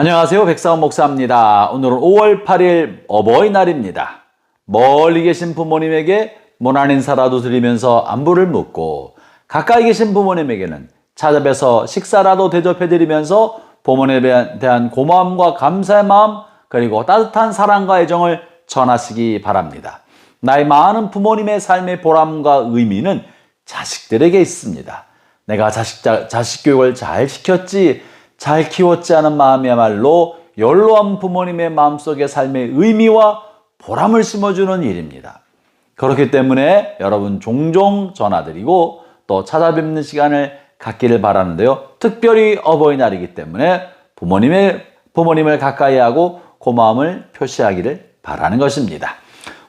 안녕하세요. 백사원 목사입니다. 오늘은 5월 8일 어버이날입니다. 멀리 계신 부모님에게 모난 인사라도 드리면서 안부를 묻고 가까이 계신 부모님에게는 찾아뵈서 식사라도 대접해드리면서 부모님에 대한 고마움과 감사의 마음 그리고 따뜻한 사랑과 애정을 전하시기 바랍니다. 나이 많은 부모님의 삶의 보람과 의미는 자식들에게 있습니다. 내가 자식 교육을 잘 시켰지 잘 키웠지 않은 마음이야말로 연로한 부모님의 마음속에 삶의 의미와 보람을 심어주는 일입니다. 그렇기 때문에 여러분 종종 전화드리고 또 찾아뵙는 시간을 갖기를 바라는데요. 특별히 어버이날이기 때문에 부모님을 가까이 하고 고마움을 표시하기를 바라는 것입니다.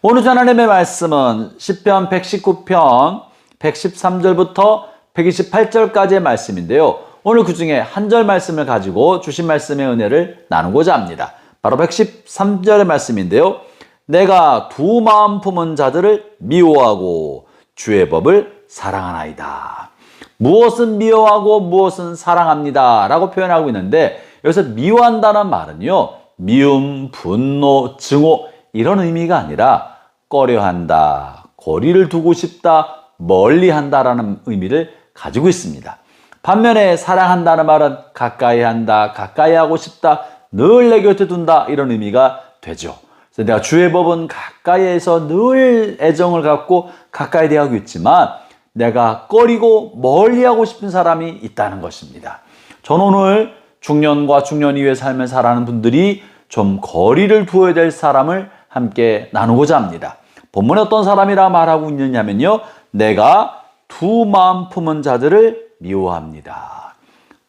오늘 하나님의 말씀은 시편 119편 113절부터 128절까지의 말씀인데요. 오늘 그 중에 한 절 말씀을 가지고 주신 말씀의 은혜를 나누고자 합니다. 바로 113절의 말씀인데요. 내가 두 마음 품은 자들을 미워하고 주의 법을 사랑하나이다. 무엇은 미워하고 무엇은 사랑합니다 라고 표현하고 있는데 여기서 미워한다는 말은요. 미움, 분노, 증오 이런 의미가 아니라 꺼려한다, 거리를 두고 싶다, 멀리한다라는 의미를 가지고 있습니다. 반면에 사랑한다는 말은 가까이 한다, 가까이 하고 싶다, 늘 내 곁에 둔다 이런 의미가 되죠. 그래서 내가 주의 법은 가까이에서 늘 애정을 갖고 가까이 대하고 있지만 내가 꺼리고 멀리하고 싶은 사람이 있다는 것입니다. 저는 오늘 중년과 중년 이후의 삶을 살아가는 분들이 좀 거리를 두어야 될 사람을 함께 나누고자 합니다. 본문에 어떤 사람이라 말하고 있느냐면요. 내가 두 마음 품은 자들을 미워합니다.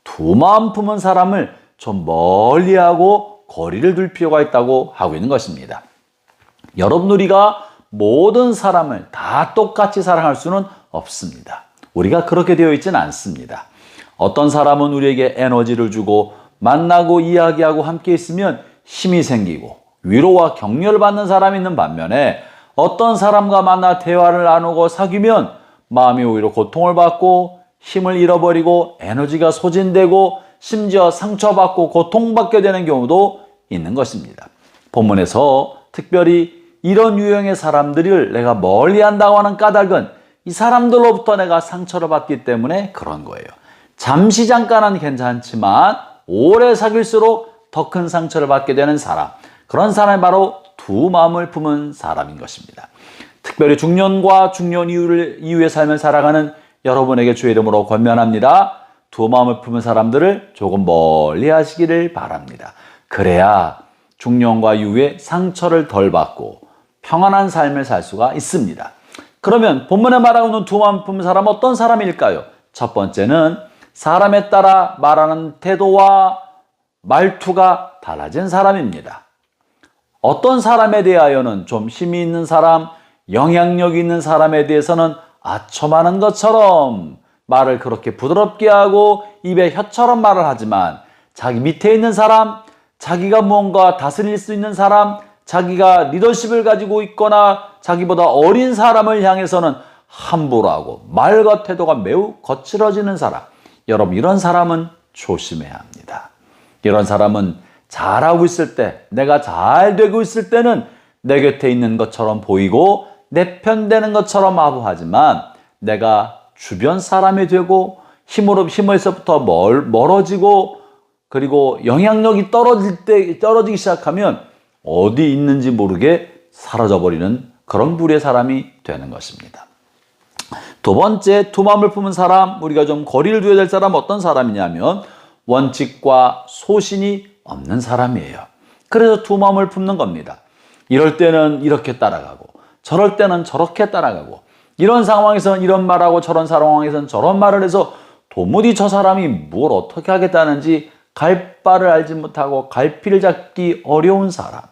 두 마음 품은 사람을 좀 멀리하고 거리를 둘 필요가 있다고 하고 있는 것입니다. 여러분 우리가 모든 사람을 다 똑같이 사랑할 수는 없습니다. 우리가 그렇게 되어 있지는 않습니다. 어떤 사람은 우리에게 에너지를 주고 만나고 이야기하고 함께 있으면 힘이 생기고 위로와 격려를 받는 사람이 있는 반면에 어떤 사람과 만나 대화를 나누고 사귀면 마음이 오히려 고통을 받고 힘을 잃어버리고 에너지가 소진되고 심지어 상처받고 고통받게 되는 경우도 있는 것입니다. 본문에서 특별히 이런 유형의 사람들을 내가 멀리한다고 하는 까닭은 이 사람들로부터 내가 상처를 받기 때문에 그런 거예요. 잠시 잠깐은 괜찮지만 오래 사귈수록 더 큰 상처를 받게 되는 사람, 그런 사람이 바로 두 마음을 품은 사람인 것입니다. 특별히 중년과 중년 이후의 삶을 살아가는 여러분에게 주의 이름으로 권면합니다. 두 마음을 품은 사람들을 조금 멀리 하시기를 바랍니다. 그래야 중년과 이후에 상처를 덜 받고 평안한 삶을 살 수가 있습니다. 그러면 본문에 말하고 있는 두 마음 품은 사람은 어떤 사람일까요? 첫 번째는 사람에 따라 말하는 태도와 말투가 달라진 사람입니다. 어떤 사람에 대하여는 좀 힘이 있는 사람, 영향력 있는 사람에 대해서는 아첨하는 것처럼 말을 그렇게 부드럽게 하고 입에 혀처럼 말을 하지만 자기 밑에 있는 사람, 자기가 무언가 다스릴 수 있는 사람, 자기가 리더십을 가지고 있거나 자기보다 어린 사람을 향해서는 함부로 하고 말과 태도가 매우 거칠어지는 사람. 여러분 이런 사람은 조심해야 합니다. 이런 사람은 잘하고 있을 때, 내가 잘 되고 있을 때는 내 곁에 있는 것처럼 보이고 내 편 되는 것처럼 아부하지만 내가 주변 사람이 되고 힘에서부터 멀어지고 그리고 영향력이 떨어지기 시작하면 어디 있는지 모르게 사라져버리는 그런 부류의 사람이 되는 것입니다. 두 번째, 두 마음을 품은 사람, 우리가 좀 거리를 두어야 될 사람은 어떤 사람이냐면 원칙과 소신이 없는 사람이에요. 그래서 두 마음을 품는 겁니다. 이럴 때는 이렇게 따라가고 저럴 때는 저렇게 따라가고 이런 상황에서는 이런 말하고 저런 상황에서는 저런 말을 해서 도무지 저 사람이 뭘 어떻게 하겠다는지 갈 바를 알지 못하고 갈피를 잡기 어려운 사람.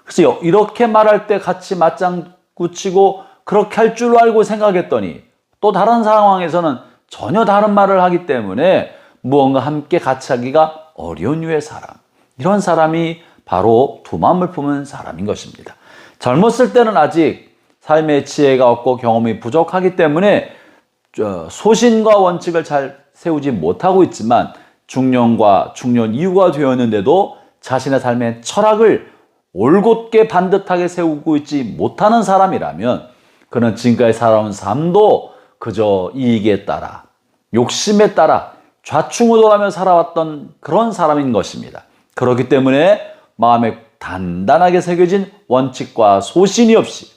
그래서 이렇게 말할 때 같이 맞장구 치고 그렇게 할 줄 알고 생각했더니 또 다른 상황에서는 전혀 다른 말을 하기 때문에 무언가 함께 같이 하기가 어려운 유의 사람. 이런 사람이 바로 두 마음을 품은 사람인 것입니다. 젊었을 때는 아직 삶의 지혜가 없고 경험이 부족하기 때문에 소신과 원칙을 잘 세우지 못하고 있지만 중년과 중년 이후가 되었는데도 자신의 삶의 철학을 올곧게 반듯하게 세우고 있지 못하는 사람이라면 그는 지금까지 살아온 삶도 그저 이익에 따라, 욕심에 따라 좌충우돌하며 살아왔던 그런 사람인 것입니다. 그렇기 때문에 마음에 단단하게 새겨진 원칙과 소신이 없이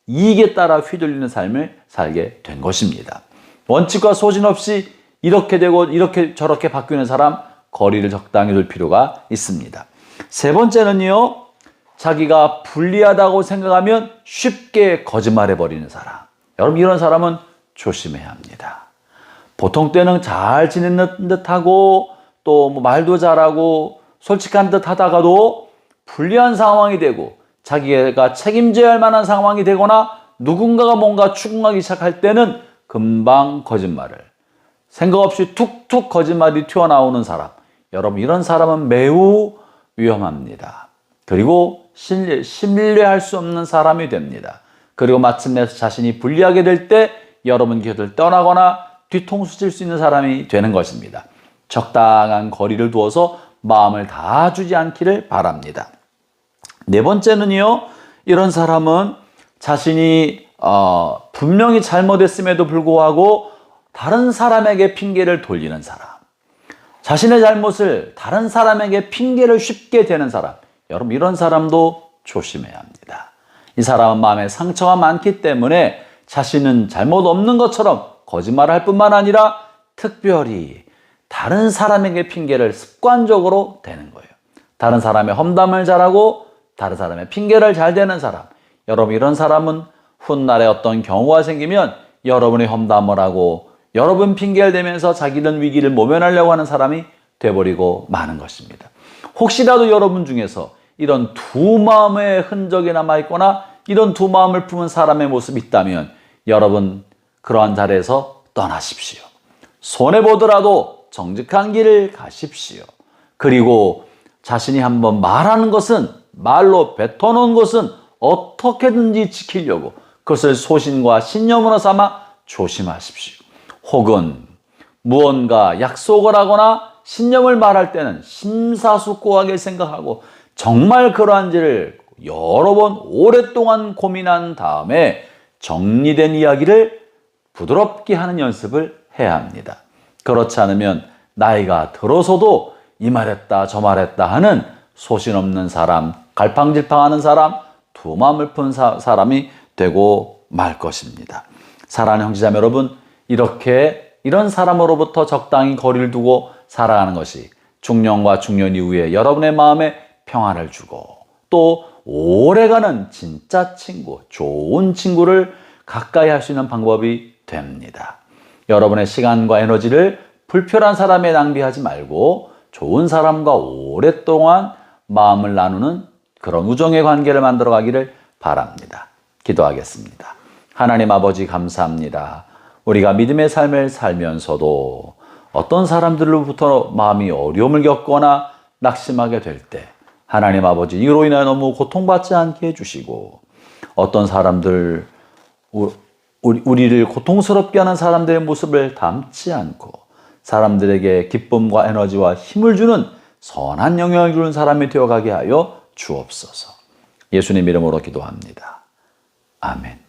이익에 따라 휘둘리는 삶을 살게 된 것입니다. 원칙과 소신 없이 이렇게 되고 이렇게 저렇게 바뀌는 사람, 거리를 적당히 둘 필요가 있습니다. 세 번째는요, 자기가 불리하다고 생각하면 쉽게 거짓말해버리는 사람. 여러분, 이런 사람은 조심해야 합니다. 보통 때는 잘 지내는 듯하고 또 말도 잘하고 솔직한 듯 하다가도 불리한 상황이 되고 자기가 책임져야 할 만한 상황이 되거나 누군가가 뭔가 추궁하기 시작할 때는 금방 거짓말을, 생각 없이 툭툭 거짓말이 튀어나오는 사람. 여러분, 이런 사람은 매우 위험합니다. 그리고 신뢰할 수 없는 사람이 됩니다. 그리고 마침내 자신이 불리하게 될 때 여러분 곁을 떠나거나 뒤통수 칠 수 있는 사람이 되는 것입니다. 적당한 거리를 두어서 마음을 다 주지 않기를 바랍니다. 네 번째는요, 이런 사람은 자신이 분명히 잘못했음에도 불구하고 다른 사람에게 핑계를 돌리는 사람. 자신의 잘못을 다른 사람에게 핑계를 쉽게 대는 사람. 여러분, 이런 사람도 조심해야 합니다. 이 사람은 마음에 상처가 많기 때문에 자신은 잘못 없는 것처럼 거짓말을 할 뿐만 아니라 특별히 다른 사람에게 핑계를 습관적으로 대는 거예요. 다른 사람의 험담을 잘하고 다른 사람의 핑계를 잘 대는 사람. 여러분, 이런 사람은 훗날에 어떤 경우가 생기면 여러분의 험담을 하고 여러분 핑계를 대면서 자기는 위기를 모면하려고 하는 사람이 돼버리고 마는 것입니다. 혹시라도 여러분 중에서 이런 두 마음의 흔적이 남아있거나 이런 두 마음을 품은 사람의 모습이 있다면 여러분, 그러한 자리에서 떠나십시오. 손해보더라도 정직한 길을 가십시오. 그리고 자신이 한번 말하는 것은, 말로 뱉어놓은 것은 어떻게든지 지키려고 그것을 소신과 신념으로 삼아 조심하십시오. 혹은 무언가 약속을 하거나 신념을 말할 때는 심사숙고하게 생각하고 정말 그러한지를 여러 번 오랫동안 고민한 다음에 정리된 이야기를 부드럽게 하는 연습을 해야 합니다. 그렇지 않으면 나이가 들어서도 이 말했다 저 말했다 하는 소신 없는 사람, 갈팡질팡하는 사람, 두 마음을 푼 사람이 되고 말 것입니다. 사랑하는 형제자매 여러분, 이런 사람으로부터 적당히 거리를 두고 살아가는 것이 중년과 중년 이후에 여러분의 마음에 평안을 주고 또 오래가는 진짜 친구, 좋은 친구를 가까이 할 수 있는 방법이 됩니다. 여러분의 시간과 에너지를 불필요한 사람에 낭비하지 말고 좋은 사람과 오랫동안 마음을 나누는 그런 우정의 관계를 만들어 가기를 바랍니다. 기도하겠습니다. 하나님 아버지, 감사합니다. 우리가 믿음의 삶을 살면서도 어떤 사람들로부터 마음이 어려움을 겪거나 낙심하게 될 때 하나님 아버지, 이로 인하여 너무 고통받지 않게 해주시고 어떤 사람들, 우리를 고통스럽게 하는 사람들의 모습을 담지 않고 사람들에게 기쁨과 에너지와 힘을 주는 선한 영향을 주는 사람이 되어가게 하여 주옵소서. 예수님 이름으로 기도합니다. 아멘.